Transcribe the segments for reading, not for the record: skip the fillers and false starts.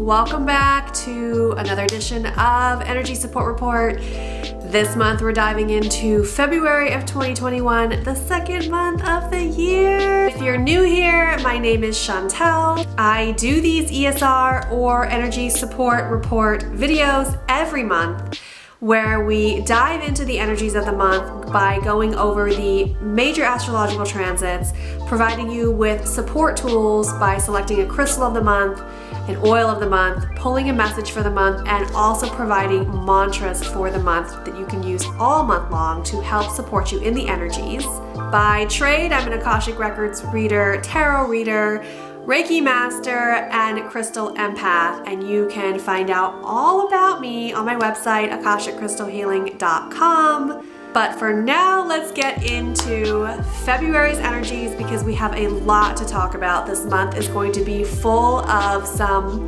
Welcome back to another edition of Energy Support Report. This month we're diving into February of 2021, the second month of the year. If you're new here, my name is Chantel. I do these ESR or Energy Support Report videos every month where we dive into the energies of the month by going over the major astrological transits, providing you with support tools by selecting a crystal of the month, an oil of the month, pulling a message for the month, and also providing mantras for the month that you can use all month long to help support you in the energies. By trade, I'm an Akashic Records reader, tarot reader, Reiki master, and crystal empath, and you can find out all about me on my website, akashicrystalhealing.com. But for now, let's get into February's energies because we have a lot to talk about. This month is going to be full of some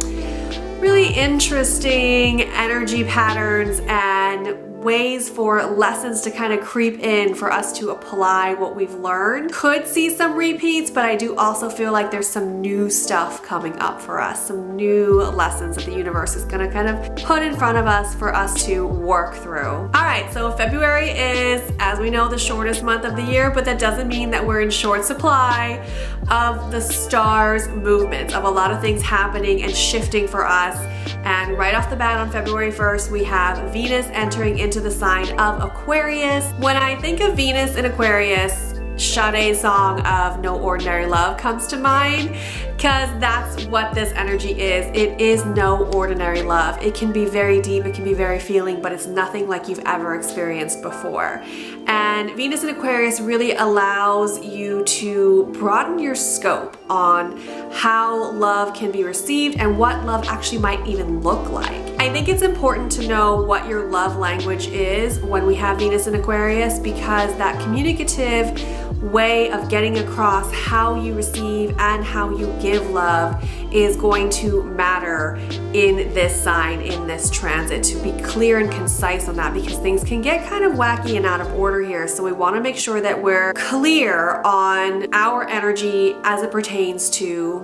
really interesting energy patterns and ways for lessons to kind of creep in for us to apply what we've learned. Could see some repeats, but I do also feel like there's some new stuff coming up for us, some new lessons that the universe is gonna kind of put in front of us for us to work through. All right, so February is, as we know, the shortest month of the year, but that doesn't mean that we're in short supply of the stars' movements, of a lot of things happening and shifting for us. And right off the bat on February 1st, we have Venus entering into the sign of Aquarius. When I think of Venus in Aquarius, Sade's song of No Ordinary Love comes to mind, because that's what this energy is. It is no ordinary love. It can be very deep, it can be very feeling, but it's nothing like you've ever experienced before. And Venus in Aquarius really allows you to broaden your scope on how love can be received and what love actually might even look like. I think it's important to know what your love language is when we have Venus in Aquarius, because that communicative way of getting across how you receive and how you give love is going to matter in this sign, in this transit, to be clear and concise on that, because things can get kind of wacky and out of order here. So we want to make sure that we're clear on our energy as it pertains to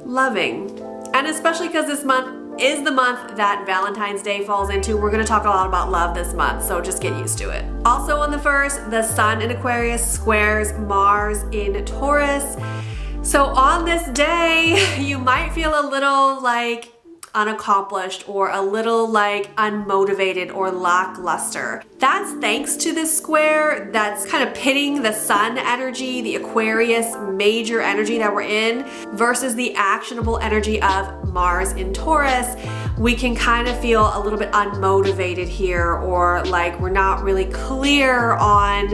loving. And especially because this month is the month that Valentine's Day falls into. We're going to talk a lot about love this month, so just get used to it. Also on the 1st, the Sun in Aquarius squares Mars in Taurus. So on this day, you might feel a little like unaccomplished or a little like unmotivated or lackluster. That's thanks to this square that's kind of pitting the Sun energy, the Aquarius major energy that we're in, versus the actionable energy of Mars in Taurus. We can kind of feel a little bit unmotivated here, or like we're not really clear on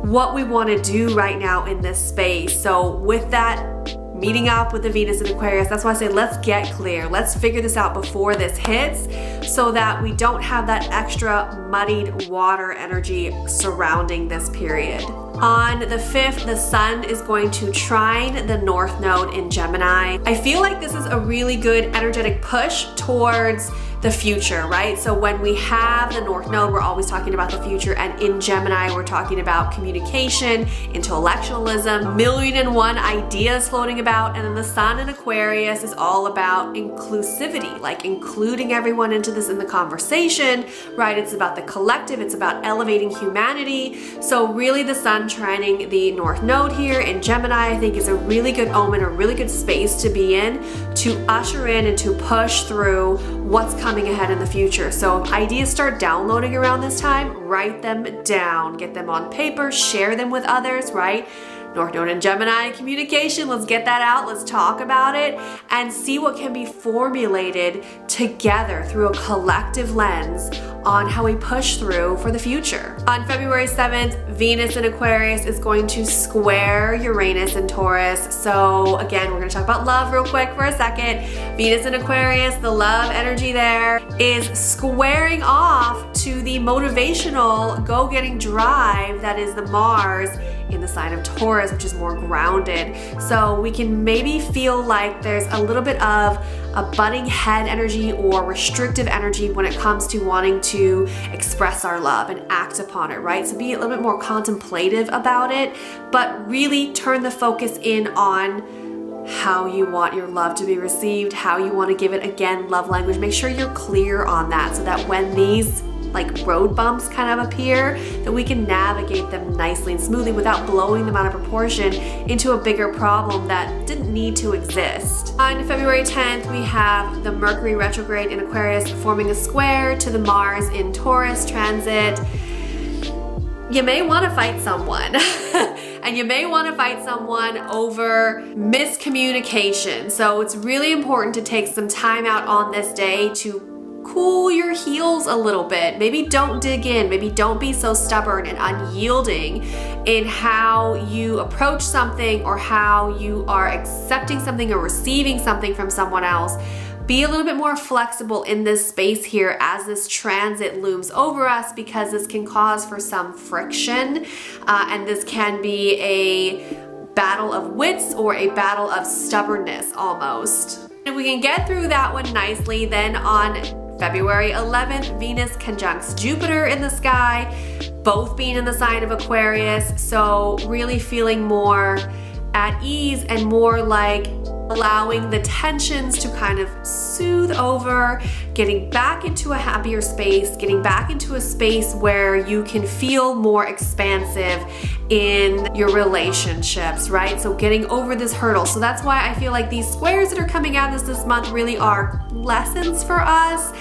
what we want to do right now in this space. So with that meeting up with the Venus in Aquarius, that's why I say let's get clear. Let's figure this out before this hits so that we don't have that extra muddied water energy surrounding this period. On the 5th, the Sun is going to trine the North Node in Gemini. I feel like this is a really good energetic push towards the future, right? So when we have the North Node, we're always talking about the future, and in Gemini, we're talking about communication, intellectualism, 1,000,001 ideas floating about, and then the Sun in Aquarius is all about inclusivity, like including everyone into this in the conversation, right? It's about the collective, it's about elevating humanity. So really the Sun trining the North Node here in Gemini, I think is a really good omen, a really good space to be in, to usher in and to push through what's coming ahead in the future. So if ideas start downloading around this time, write them down, get them on paper, share them with others, right? North Node in Gemini, communication, let's get that out, let's talk about it, and see what can be formulated together through a collective lens on how we push through for the future. On February 7th, Venus in Aquarius is going to square Uranus in Taurus. So again, we're going to talk about love real quick for a second. Venus in Aquarius, the love energy there is squaring off to the motivational, go-getting drive that is the Mars in the sign of Taurus, which is more grounded. So we can maybe feel like there's a little bit of a butting head energy or restrictive energy when it comes to wanting to express our love and act upon it, right? So be a little bit more contemplative about it, but really turn the focus in on how you want your love to be received, how you want to give it. Again, love language. Make sure you're clear on that so that when these like road bumps kind of appear, that we can navigate them nicely and smoothly without blowing them out of proportion into a bigger problem that didn't need to exist. On February 10th, we have the Mercury retrograde in Aquarius forming a square to the Mars in Taurus transit. You may want to fight someone. And you may want to fight someone over miscommunication. So it's really important to take some time out on this day to cool your heels a little bit. Maybe don't dig in. Maybe don't be so stubborn and unyielding in how you approach something or how you are accepting something or receiving something from someone else. Be a little bit more flexible in this space here as this transit looms over us, because this can cause for some friction and this can be a battle of wits or a battle of stubbornness almost. If we can get through that one nicely, then on February 11th, Venus conjuncts Jupiter in the sky, both being in the sign of Aquarius. So really feeling more at ease and more like allowing the tensions to kind of soothe over, getting back into a happier space, getting back into a space where you can feel more expansive in your relationships, right? So getting over this hurdle. So that's why I feel like these squares that are coming at us this month really are lessons for us.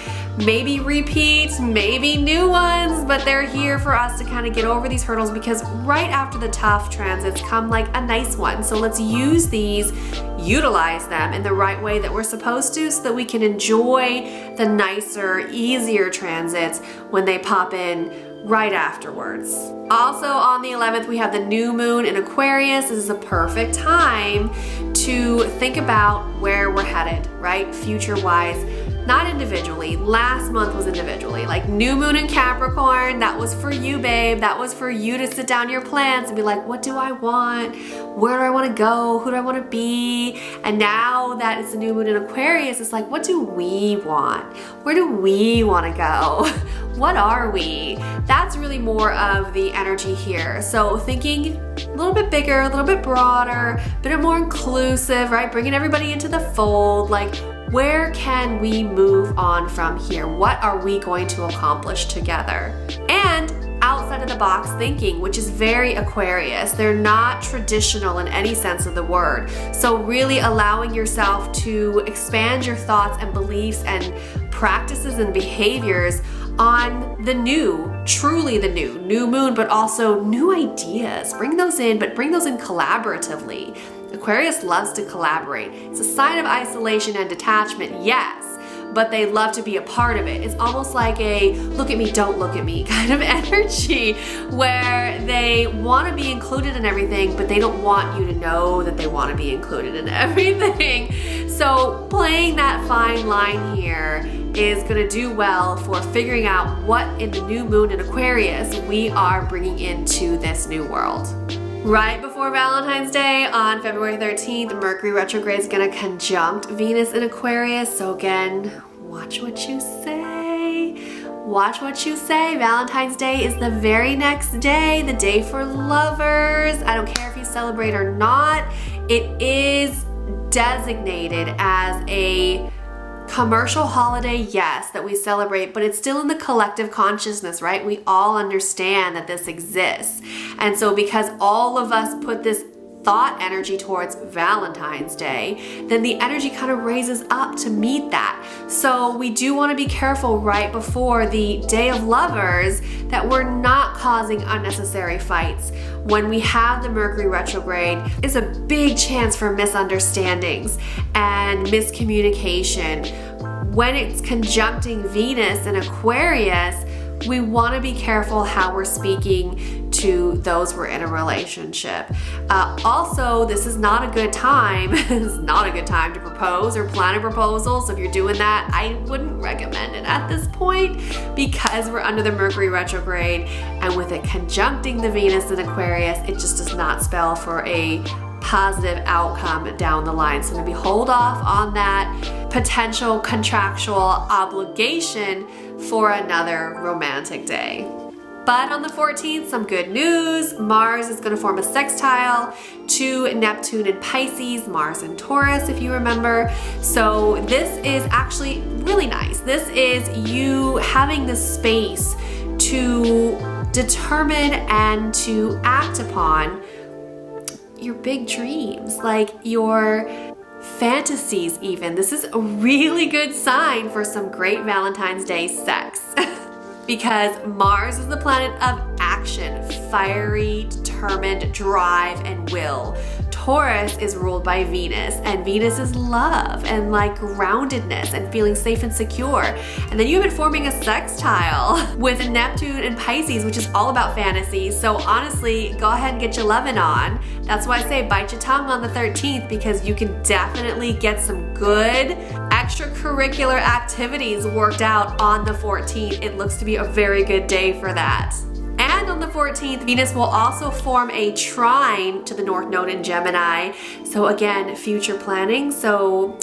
Maybe repeats, maybe new ones, but they're here for us to kind of get over these hurdles, because right after the tough transits come like a nice one. So let's use these, utilize them in the right way that we're supposed to, so that we can enjoy the nicer, easier transits when they pop in right afterwards. Also on the 11th, we have the new moon in Aquarius. This is a perfect time to think about where we're headed, right? Future-wise, not individually. Last month was individually. Like new moon in Capricorn, that was for you, babe. That was for you to sit down your plans and be like, what do I want? Where do I want to go? Who do I want to be? And now that it's a new moon in Aquarius, it's like, what do we want? Where do we want to go? What are we? That's really more of the energy here. So thinking a little bit bigger, a little bit broader, a bit more inclusive, right? Bringing everybody into the fold. Like, where can we move on from here? What are we going to accomplish together? And outside of the box thinking, which is very Aquarius. They're not traditional in any sense of the word. So really allowing yourself to expand your thoughts and beliefs and practices and behaviors on the new, truly the new moon, but also new ideas. Bring those in, but bring those in collaboratively. Aquarius loves to collaborate. It's a sign of isolation and detachment, yes, but they love to be a part of it. It's almost like a look at me, don't look at me kind of energy, where they want to be included in everything, but they don't want you to know that they want to be included in everything. So playing that fine line here is going to do well for figuring out what in the new moon in Aquarius we are bringing into this new world. Right before Valentine's Day on February 13th, Mercury retrograde is going to conjunct Venus in Aquarius. So again, watch what you say. Watch what you say. Valentine's Day is the very next day, the day for lovers. I don't care if you celebrate or not. It is designated as a commercial holiday, yes, that we celebrate, but it's still in the collective consciousness, right? We all understand that this exists. And so because all of us put this thought energy towards Valentine's Day, then the energy kind of raises up to meet that. So we do want to be careful right before the Day of Lovers that we're not causing unnecessary fights. When we have the Mercury retrograde, it's a big chance for misunderstandings and miscommunication. When it's conjuncting Venus in Aquarius, we want to be careful how we're speaking to those we're in a relationship. Also, this is not a good time. It's not a good time to propose or plan a proposal. So if you're doing that, I wouldn't recommend it at this point, because we're under the Mercury retrograde, and with it conjuncting the Venus in Aquarius, it just does not spell for a positive outcome down the line. So maybe hold off on that potential contractual obligation for another romantic day. But on the 14th, some good news. Mars is going to form a sextile to Neptune in Pisces, Mars in Taurus, if you remember. So this is actually really nice. This is you having the space to determine and to act upon your big dreams, like your fantasies even. This is a really good sign for some great Valentine's Day sex. Because Mars is the planet of action, fiery, determined drive and will. Taurus is ruled by Venus, and Venus is love and like groundedness and feeling safe and secure. And then you've been forming a sextile with Neptune and Pisces, which is all about fantasy. So honestly, go ahead and get your lovin' on. That's why I say bite your tongue on the 13th, because you can definitely get some good extracurricular activities worked out on the 14th. It looks to be a very good day for that. And on the 14th, Venus will also form a trine to the North Node in Gemini. So again, future planning. So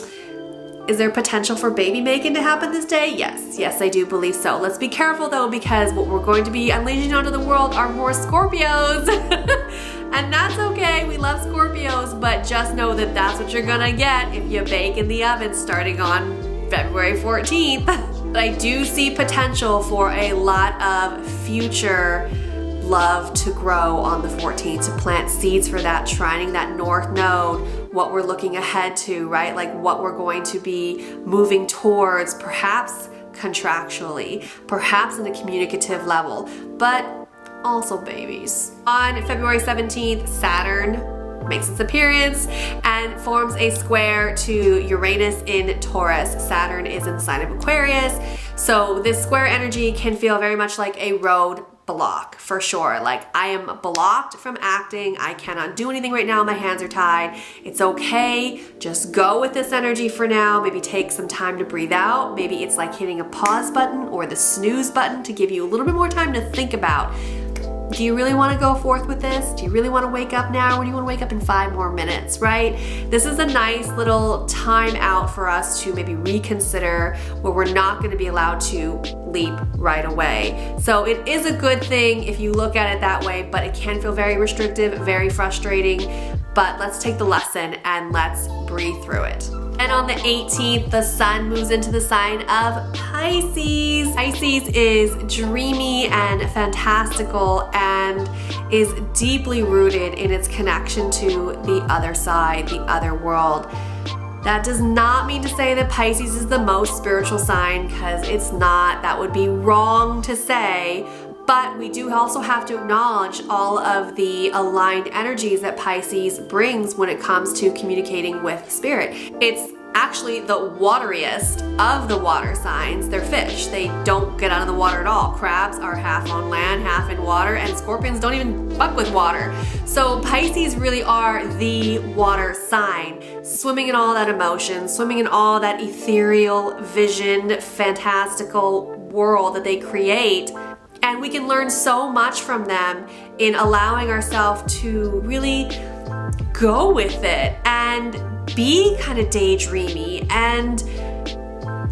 is there potential for baby making to happen this day? Yes, I do believe so. Let's be careful though, because what we're going to be unleashing onto the world are more Scorpios. And that's okay, we love Scorpios, but just know that that's what you're gonna get if you bake in the oven starting on February 14th. But I do see potential for a lot of future love to grow on the 14th, to plant seeds for that, trining that North Node, what we're looking ahead to, right? Like what we're going to be moving towards, perhaps contractually, perhaps on a communicative level, but also babies. On February 17th, Saturn makes its appearance and forms a square to Uranus in Taurus. Saturn is in the sign of Aquarius. So this square energy can feel very much like a road block for sure. Like I am blocked from acting. I cannot do anything right now. My hands are tied. It's okay. Just go with this energy for now. Maybe take some time to breathe out. Maybe it's like hitting a pause button or the snooze button to give you a little bit more time to think about, do you really want to go forth with this? Do you really want to wake up now, or do you want to wake up in 5 more minutes, right? This is a nice little time out for us to maybe reconsider, where we're not going to be allowed to leap right away. So it is a good thing if you look at it that way, but it can feel very restrictive, very frustrating. But let's take the lesson and let's breathe through it. And on the 18th, the sun moves into the sign of Pisces. Pisces is dreamy and fantastical and is deeply rooted in its connection to the other side, the other world. That does not mean to say that Pisces is the most spiritual sign, because it's not. That would be wrong to say. But we do also have to acknowledge all of the aligned energies that Pisces brings when it comes to communicating with spirit. It's actually the wateriest of the water signs. They're fish. They don't get out of the water at all. Crabs are half on land, half in water, and scorpions don't even fuck with water. So Pisces really are the water sign, swimming in all that emotion, swimming in all that ethereal vision, fantastical world that they create. And we can learn so much from them in allowing ourselves to really go with it and be kind of daydreamy and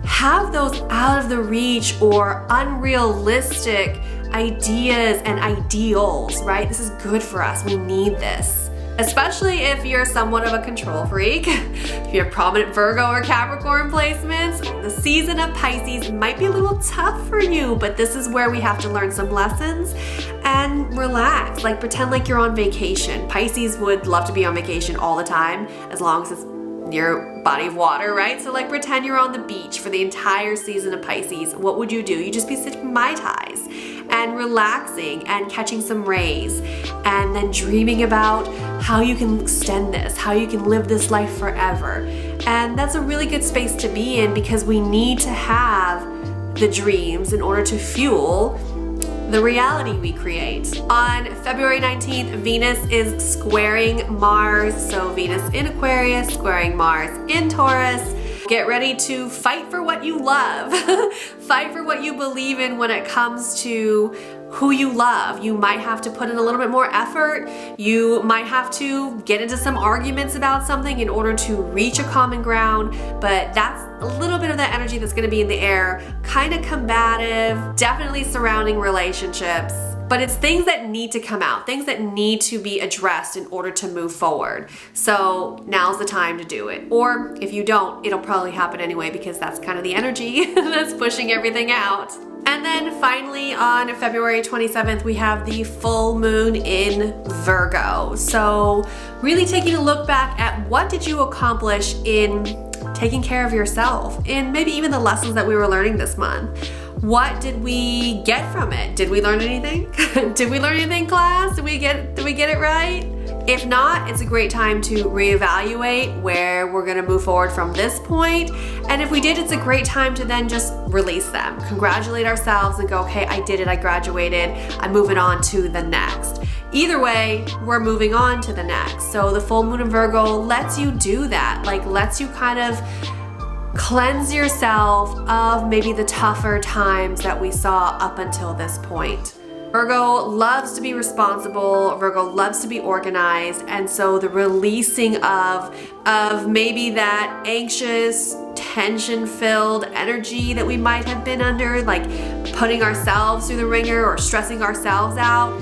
have those out of the reach or unrealistic ideas and ideals, right? This is good for us. We need this. Especially if you're somewhat of a control freak, if you have prominent Virgo or Capricorn placements, the season of Pisces might be a little tough for you, but this is where we have to learn some lessons and relax, like pretend like you're on vacation. Pisces would love to be on vacation all the time, as long as it's near body of water, right? So like pretend you're on the beach for the entire season of Pisces. What would you do? You'd just be sipping Mai Tais and relaxing and catching some rays, and then dreaming about how you can extend this, how you can live this life forever. And that's a really good space to be in, because we need to have the dreams in order to fuel the reality we create. On February 19th, Venus is squaring Mars. So Venus in Aquarius, squaring Mars in Taurus. Get ready to fight for what you love. Fight for what you believe in when it comes to who you love. You might have to put in a little bit more effort. You might have to get into some arguments about something in order to reach a common ground, but that's a little bit of that energy that's going to be in the air, kind of combative, definitely surrounding relationships. but it's things that need to come out, things that need to be addressed in order to move forward. So now's the time to do it. Or if you don't, it'll probably happen anyway, because that's kind of the energy that's pushing everything out. And then finally on February 27th, we have the full moon in Virgo. So really taking a look back at what did you accomplish in taking care of yourself, and maybe even the lessons that we were learning this month. What did we get from it? Did we learn anything? Did we learn anything, class? Did we get it right? If not, it's a great time to reevaluate where we're gonna move forward from this point. And if we did, it's a great time to then just release them, congratulate ourselves and go, okay, I did it, I graduated, I'm moving on to the next. Either way, we're moving on to the next. So the full moon in Virgo lets you do that, like lets you kind of cleanse yourself of maybe the tougher times that we saw up until this point. Virgo loves to be responsible, Virgo loves to be organized, and so the releasing of maybe that anxious, tension-filled energy that we might have been under, like putting ourselves through the ringer or stressing ourselves out,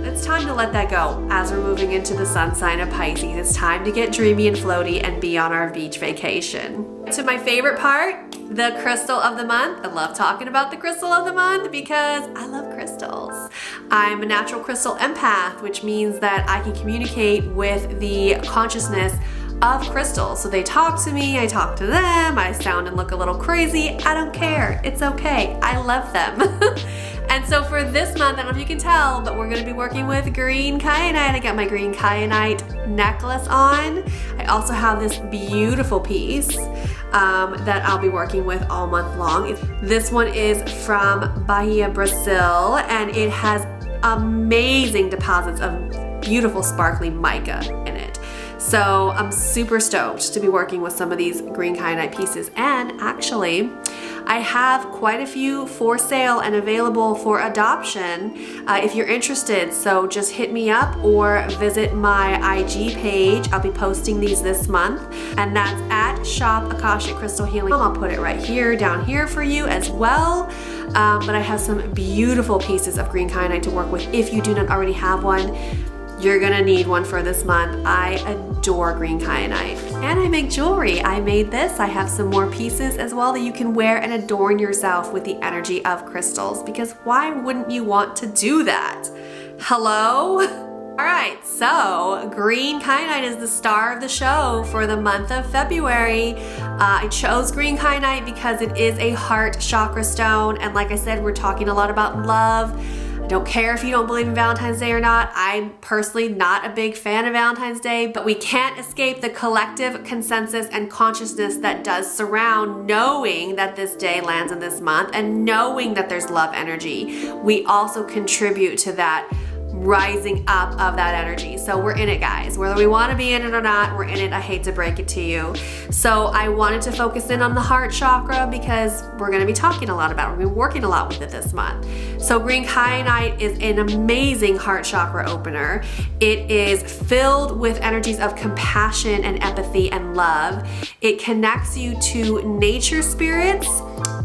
it's time to let that go as we're moving into the sun sign of Pisces. It's time to get dreamy and floaty and be on our beach vacation. To my favorite part, the crystal of the month. I love talking about the crystal of the month because I love crystals. I'm a natural crystal empath, which means that I can communicate with the consciousness of crystals. So they talk to me, I talk to them, I sound and look a little crazy. I don't care. It's okay. I love them. And so for this month, I don't know if you can tell, but we're gonna be working with green kyanite. I got my green kyanite necklace on. I also have this beautiful piece that I'll be working with all month long. This one is from Bahia, Brazil, and it has amazing deposits of beautiful sparkly mica in it. So I'm super stoked to be working with some of these green kyanite pieces. And actually, I have quite a few for sale and available for adoption if you're interested. So just hit me up or visit my IG page. I'll be posting these this month, and that's at Shop Akashic Crystal Healing. I'll put it right here, down here for you as well. But I have some beautiful pieces of green kyanite to work with. If you do not already have one, you're gonna need one for this month. I adore green kyanite. And I make jewelry. I made this. I have some more pieces as well that you can wear and adorn yourself with the energy of crystals, because why wouldn't you want to do that? Hello? All right, so green kyanite is the star of the show for the month of February. I chose green kyanite because it is a heart chakra stone. And like I said, we're talking a lot about love. I don't care if you don't believe in Valentine's Day or not. I'm personally not a big fan of Valentine's Day, but we can't escape the collective consensus and consciousness that does surround knowing that this day lands in this month and knowing that there's love energy. We also contribute to that rising up of that energy. So we're in it, guys. Whether we want to be in it or not, we're in it. I hate to break it to you. So I wanted to focus in on the heart chakra because we're going to be talking a lot about it. We're going to be working a lot with it this month. So green kyanite is an amazing heart chakra opener. It is filled with energies of compassion and empathy and love. It connects you to nature spirits.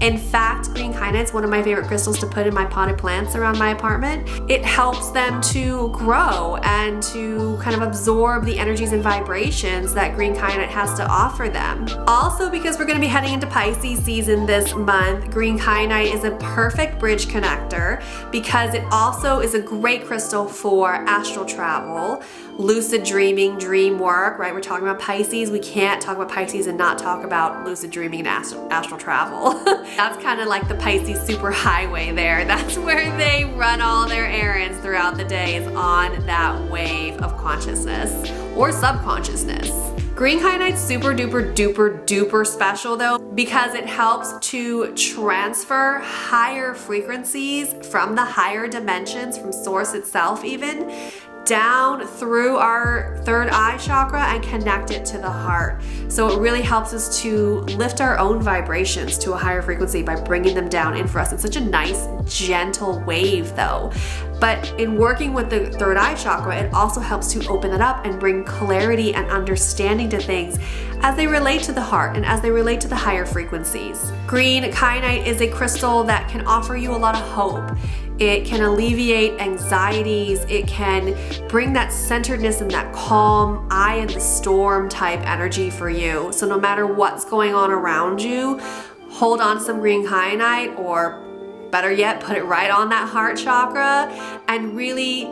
In fact, green kyanite is one of my favorite crystals to put in my potted plants around my apartment. It helps them to grow and to kind of absorb the energies and vibrations that green kyanite has to offer them. Also, because we're going to be heading into Pisces season this month, green kyanite is a perfect bridge connector because it also is a great crystal for astral travel, lucid dreaming, dream work, right? We're talking about Pisces. We can't talk about Pisces and not talk about lucid dreaming and astral travel. That's kind of like the Pisces superhighway there. That's where they run all their errands throughout the day, is on that wave of consciousness or subconsciousness. Green kyanite's super duper duper duper special though, because it helps to transfer higher frequencies from the higher dimensions, from source itself even, down through our third eye chakra and connect it to the heart. So it really helps us to lift our own vibrations to a higher frequency by bringing them down in for us in such a nice, gentle wave though. But in working with the third eye chakra, it also helps to open it up and bring clarity and understanding to things as they relate to the heart and as they relate to the higher frequencies. Green kyanite is a crystal that can offer you a lot of hope. It can alleviate anxieties. It can bring that centeredness and that calm, eye in the storm type energy for you. So no matter what's going on around you, hold on to some green kyanite, or better yet, put it right on that heart chakra and really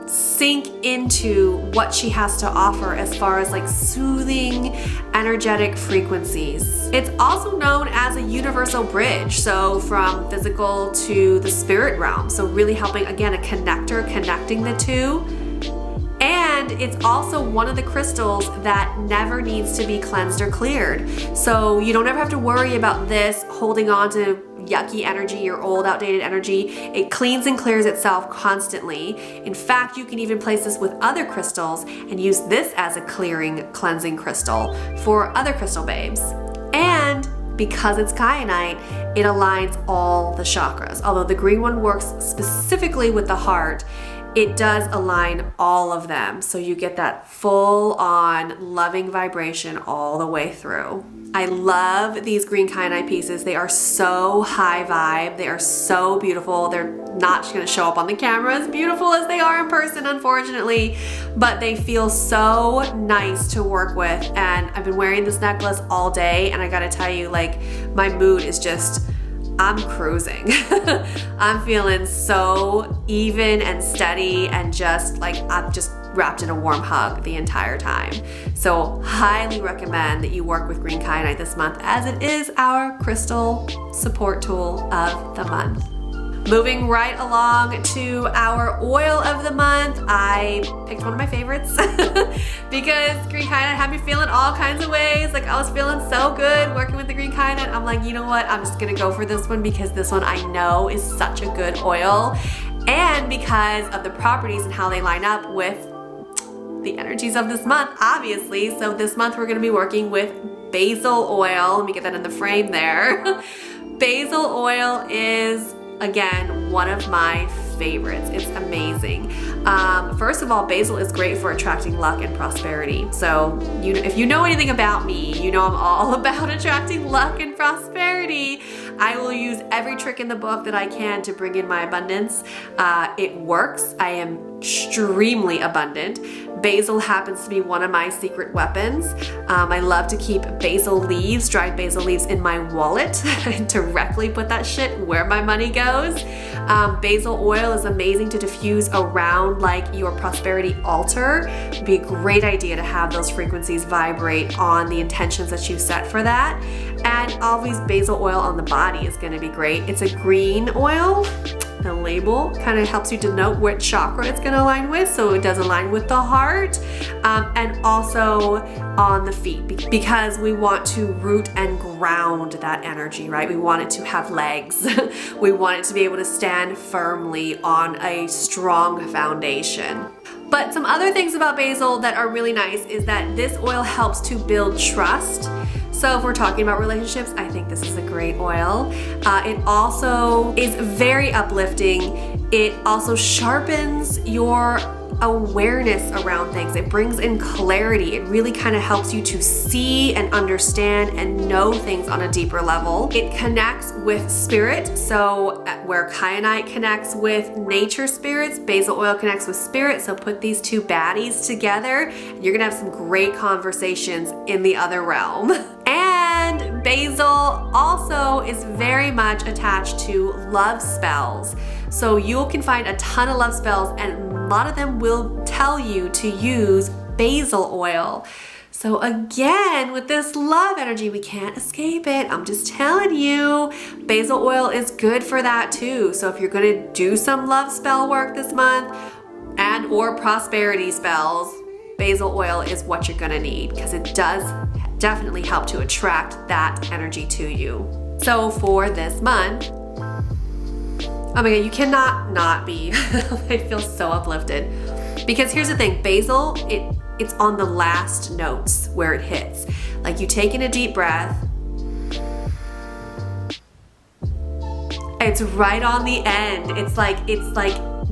sink into what she has to offer as far as like soothing, energetic frequencies. It's also known as a universal bridge, so from physical to the spirit realm. So really helping, again, a connector, connecting the two. And it's also one of the crystals that never needs to be cleansed or cleared. So you don't ever have to worry about this holding on to yucky energy or old outdated energy. It cleans and clears itself constantly. In fact, you can even place this with other crystals and use this as a clearing, cleansing crystal for other crystal babes. And because it's kyanite, it aligns all the chakras. Although the green one works specifically with the heart, it does align all of them. So you get that full on loving vibration all the way through. I love these green kyanite pieces. They are so high vibe. They are so beautiful. They're not just gonna show up on the camera as beautiful as they are in person, unfortunately, but they feel so nice to work with. And I've been wearing this necklace all day, and I gotta tell you, like, my mood is just, I'm cruising. I'm feeling so even and steady, and just like I'm just wrapped in a warm hug the entire time. So highly recommend that you work with green kyanite this month, as it is our crystal support tool of the month. Moving right along to our oil of the month, I picked one of my favorites because green kyanite had me feeling all kinds of ways. Like, I was feeling so good working with the green kyanite. I'm like, you know what? I'm just gonna go for this one because this one I know is such a good oil, and because of the properties and how they line up with the energies of this month, obviously. So this month we're gonna be working with basil oil. Let me get that in the frame there. Basil oil is, again, one of my favorites. It's amazing. First of all, basil is great for attracting luck and prosperity. So if you know anything about me, you know I'm all about attracting luck and prosperity. I will use every trick in the book that I can to bring in my abundance. It works. I am extremely abundant. Basil happens to be one of my secret weapons. I love to keep basil leaves, dried basil leaves, in my wallet and directly put that shit where my money goes. Basil oil is amazing to diffuse around like your prosperity altar. It'd be a great idea to have those frequencies vibrate on the intentions that you set for that. And always basil oil on the body is going to be great. It's a green oil. The label kind of helps you denote which chakra it's going to align with, so it does align with the heart, and also on the feet, because we want to root and ground that energy, right? We want it to have legs. We want it to be able to stand firmly on a strong foundation. But some other things about basil that are really nice is that this oil helps to build trust. So if we're talking about relationships, I think this is a great oil. It also is very uplifting. It also sharpens your awareness around things. It brings in clarity. It really kind of helps you to see and understand and know things on a deeper level. It connects with spirit. So where kyanite connects with nature spirits, basil oil connects with spirit. So put these two baddies together, and you're gonna have some great conversations in the other realm. And basil also is very much attached to love spells. So you can find a ton of love spells, and a lot of them will tell you to use basil oil. So again, with this love energy, we can't escape it. I'm just telling you, basil oil is good for that too. So if you're gonna do some love spell work this month and or prosperity spells, basil oil is what you're gonna need, because it does definitely help to attract that energy to you. So for this month, oh my God, you cannot not be. I feel so uplifted. Because here's the thing, basil, it's on the last notes where it hits. Like, you take in a deep breath, it's right on the end. It's like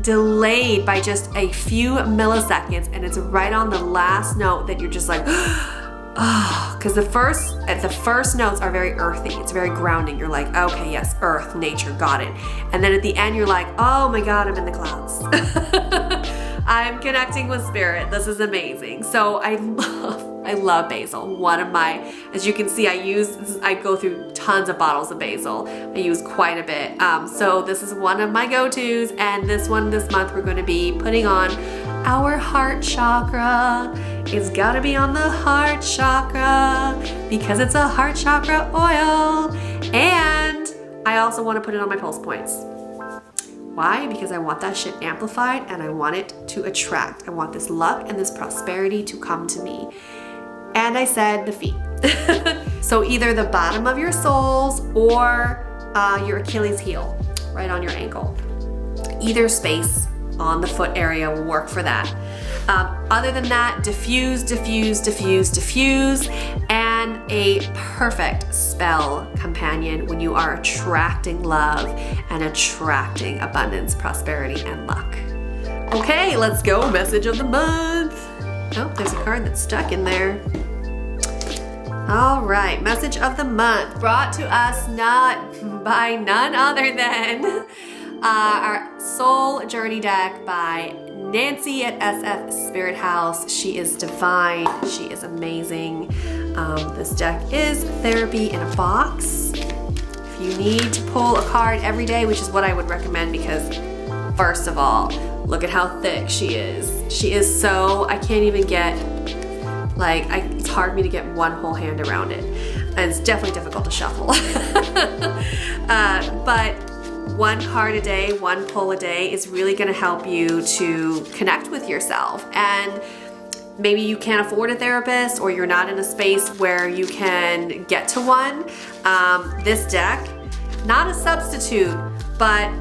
delayed by just a few milliseconds, and it's right on the last note that you're just like, because the first notes are very earthy. It's very grounding. You're like, okay, yes, earth, nature, got it. And then at the end, you're like, oh my God, I'm in the clouds. I'm connecting with spirit. This is amazing. So I love basil. One of my, as you can see, I go through tons of bottles of basil. I use quite a bit. So this is one of my go-tos, and this month we're going to be putting on our heart chakra. It's gotta be on the heart chakra because it's a heart chakra oil. And I also want to put it on my pulse points. Why? Because I want that shit amplified and I want it to attract. I want this luck and this prosperity to come to me. And I said the feet. So either the bottom of your soles or your Achilles heel, right on your ankle. Either space on the foot area will work for that. Other than that, diffuse, diffuse, diffuse, diffuse, and a perfect spell companion when you are attracting love and attracting abundance, prosperity, and luck. Okay, let's go. Message of the month. Oh, there's a card that's stuck in there. All right, message of the month brought to us by none other than our Soul Journey deck by Nancy at SF Spirit House. She is divine. She is amazing. This deck is therapy in a box. If you need to pull a card every day, which is what I would recommend, because first of all, look at how thick she is. She is so, I can't even get, it's hard for me to get one whole hand around it. And it's definitely difficult to shuffle. But one card a day, one pull a day is really going to help you to connect with yourself. And maybe you can't afford a therapist or you're not in a space where you can get to one. This deck, not a substitute, but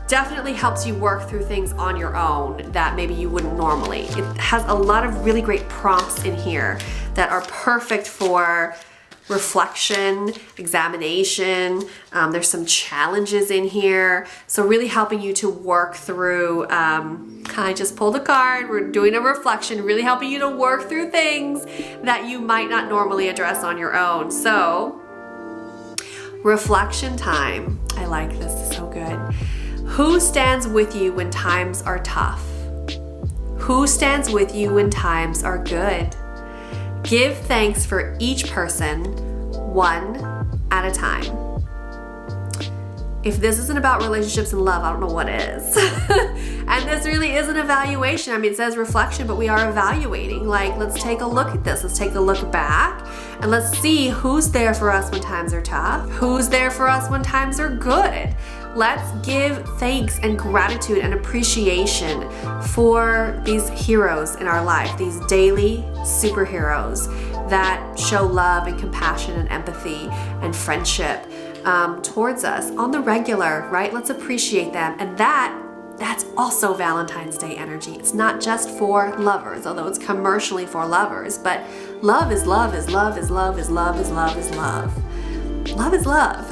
definitely helps you work through things on your own that maybe you wouldn't normally. It has a lot of really great prompts in here that are perfect for reflection, examination. There's some challenges in here. So really helping you to work through, I just pulled a card, we're doing a reflection, really helping you to work through things that you might not normally address on your own. So, reflection time. I like this, it's so good. Who stands with you when times are tough? Who stands with you when times are good? Give thanks for each person, one at a time. If this isn't about relationships and love, I don't know what is. And this really is an evaluation. I mean, it says reflection, but we are evaluating. Let's take a look at this. Let's take a look back and let's see who's there for us when times are tough, who's there for us when times are good. Let's give thanks and gratitude and appreciation for these heroes in our life, these daily superheroes that show love and compassion and empathy and friendship towards us on the regular, right? Let's appreciate them. And that's also Valentine's Day energy. It's not just for lovers, although it's commercially for lovers, but love is love is love is love is love is love is love. Love is love.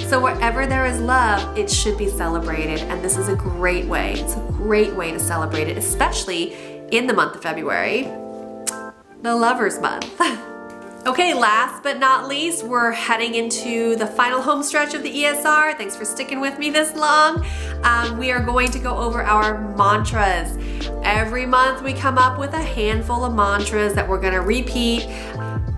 So wherever there is love, it should be celebrated. And this is a great way. It's a great way to celebrate it, especially in the month of February, the Lover's Month. Okay, last but not least, we're heading into the final home stretch of the ESR. Thanks for sticking with me this long. We are going to go over our mantras. Every month we come up with a handful of mantras that we're gonna repeat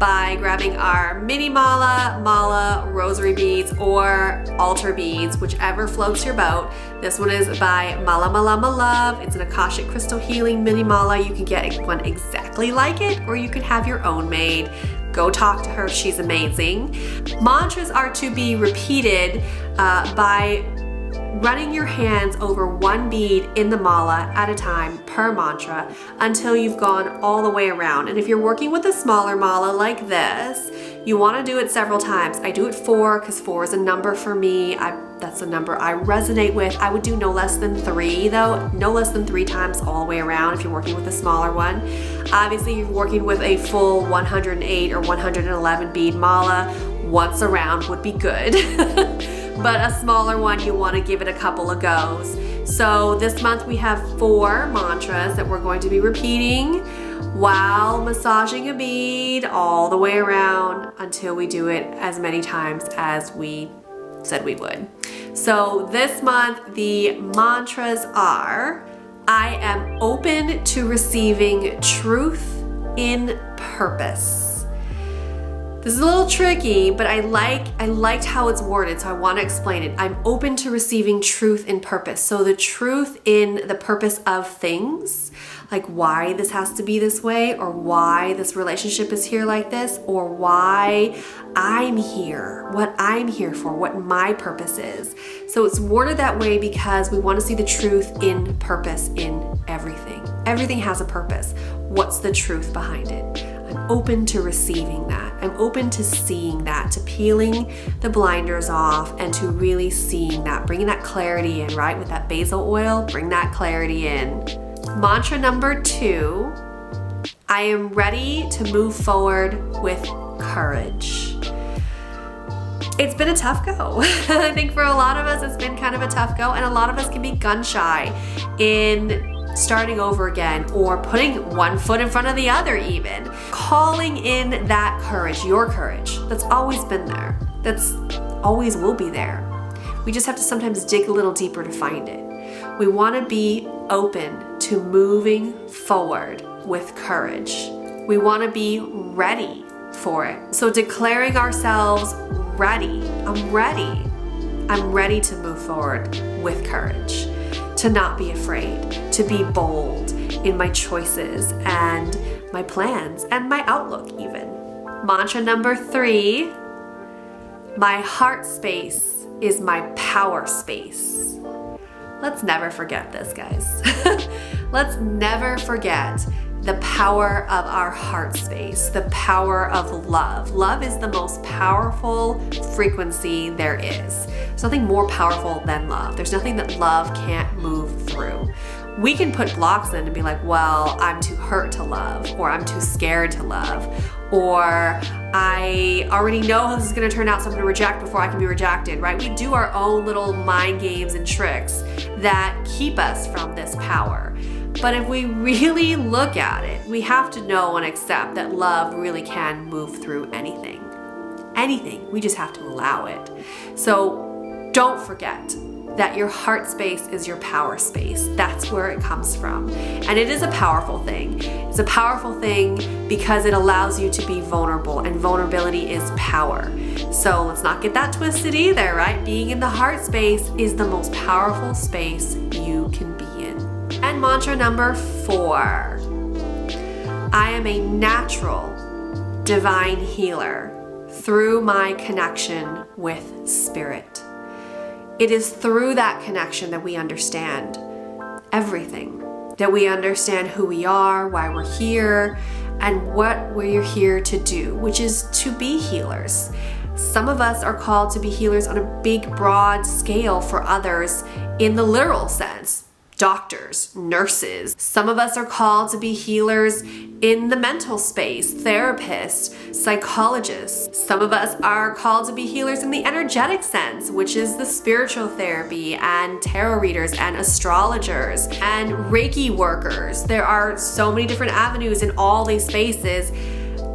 by grabbing our mini mala, rosary beads, or altar beads, whichever floats your boat. This one is by Mala Malama Love. It's an Akashic Crystal Healing mini mala. You can get one exactly like it, or you can have your own made. Go talk to her, she's amazing. Mantras are to be repeated by running your hands over one bead in the mala at a time per mantra until you've gone all the way around. And if you're working with a smaller mala like this, you want to do it several times. I do it 4 because 4 is a number for me. That's a number I resonate with. I would do no less than 3 though, no less than 3 times all the way around if you're working with a smaller one. Obviously, you're working with a full 108 or 111 bead mala, once around would be good. But a smaller one, you want to give it a couple of goes. So this month we have 4 mantras that we're going to be repeating. while massaging a bead all the way around until we do it as many times as we said we would. So this month, the mantras are, I am open to receiving truth in purpose. This is a little tricky, but I liked how it's worded, so I want to explain it. I'm open to receiving truth in purpose. So the truth in the purpose of things, like why this has to be this way, or why this relationship is here like this, or why I'm here, what I'm here for, what my purpose is. So it's worded that way because we want to see the truth in purpose in everything. Everything has a purpose. What's the truth behind it? I'm open to receiving that. I'm open to seeing that, to peeling the blinders off and to really seeing that, bringing that clarity in, right? With that basil oil, bring that clarity in. Mantra number 2, I am ready to move forward with courage. It's been a tough go. I think for a lot of us, it's been kind of a tough go, and a lot of us can be gun shy in starting over again, or putting one foot in front of the other even. Calling in that courage, your courage, that's always been there. That's always will be there. We just have to sometimes dig a little deeper to find it. We want to be open to moving forward with courage. We want to be ready for it. So declaring ourselves ready. I'm ready. I'm ready to move forward with courage. To not be afraid, to be bold in my choices and my plans and my outlook even. Mantra number 3, my heart space is my power space. Let's never forget this, guys. Let's never forget the power of our heart space, the power of love. Love is the most powerful frequency there is. There's nothing more powerful than love. There's nothing that love can't move through. We can put blocks in and be like, well, I'm too hurt to love, or I'm too scared to love, or I already know how this is going to turn out, so I'm going to reject before I can be rejected, right? We do our own little mind games and tricks that keep us from this power. But if we really look at it, we have to know and accept that love really can move through anything. Anything. We just have to allow it. So don't forget that your heart space is your power space. That's where it comes from. And it is a powerful thing. It's a powerful thing because it allows you to be vulnerable, and vulnerability is power. So let's not get that twisted either, right? Being in the heart space is the most powerful space you can be in. And mantra number 4, I am a natural divine healer through my connection with spirit. It is through that connection that we understand everything, that we understand who we are, why we're here, and what we're here to do, which is to be healers. Some of us are called to be healers on a big, broad scale for others in the literal sense. Doctors, nurses. Some of us are called to be healers in the mental space, therapists, psychologists. Some of us are called to be healers in the energetic sense, which is the spiritual therapy and tarot readers and astrologers and Reiki workers. There are so many different avenues in all these spaces.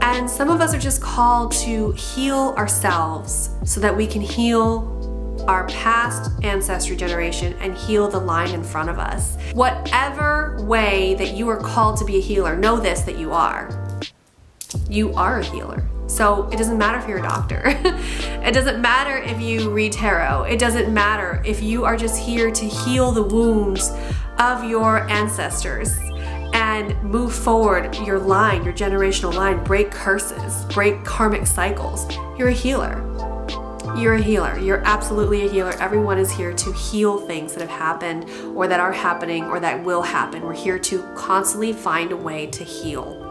And some of us are just called to heal ourselves so that we can heal our past ancestry generation and heal the line in front of us. Whatever way that you are called to be a healer, know this, that you are. You are a healer. So it doesn't matter if you're a doctor. It doesn't matter if you read tarot. It doesn't matter if you are just here to heal the wounds of your ancestors and move forward your line, your generational line, break curses, break karmic cycles. You're a healer. You're a healer. You're absolutely a healer. Everyone is here to heal things that have happened or that are happening or that will happen. We're here to constantly find a way to heal.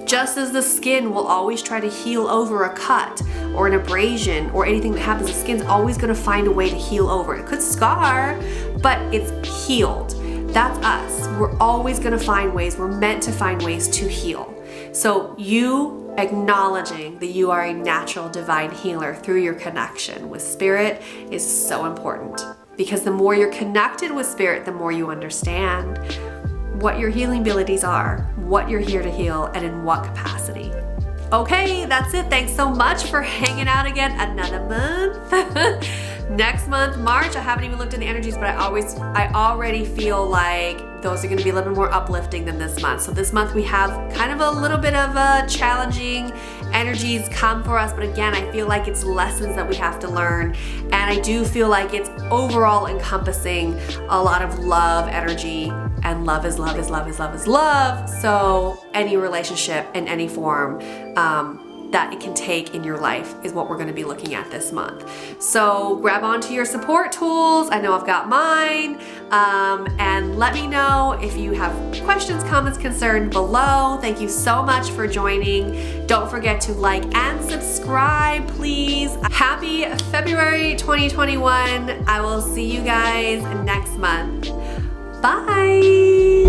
Just as the skin will always try to heal over a cut or an abrasion or anything that happens, the skin's always going to find a way to heal over it. It could scar, but it's healed. That's us. We're always going to find ways. We're meant to find ways to heal. So you acknowledging that you are a natural divine healer through your connection with spirit is so important, because the more you're connected with spirit, the more you understand. what your healing abilities are, what you're here to heal, and in what capacity. Okay, that's it. Thanks so much for hanging out again another month. Next month, March, I haven't even looked at the energies, but I already feel like those are going to be a little bit more uplifting than this month. So this month we have kind of a little bit of challenging energies come for us, but again, I feel like it's lessons that we have to learn, and I do feel like it's overall encompassing a lot of love energy, and love is love is love is love is love. So any relationship in any form that it can take in your life is what we're going to be looking at this month. So grab onto your support tools. I know I've got mine. And let me know if you have questions, comments, concerns below. Thank you so much for joining. Don't forget to like and subscribe, please. Happy February 2021. I will see you guys next month. Bye.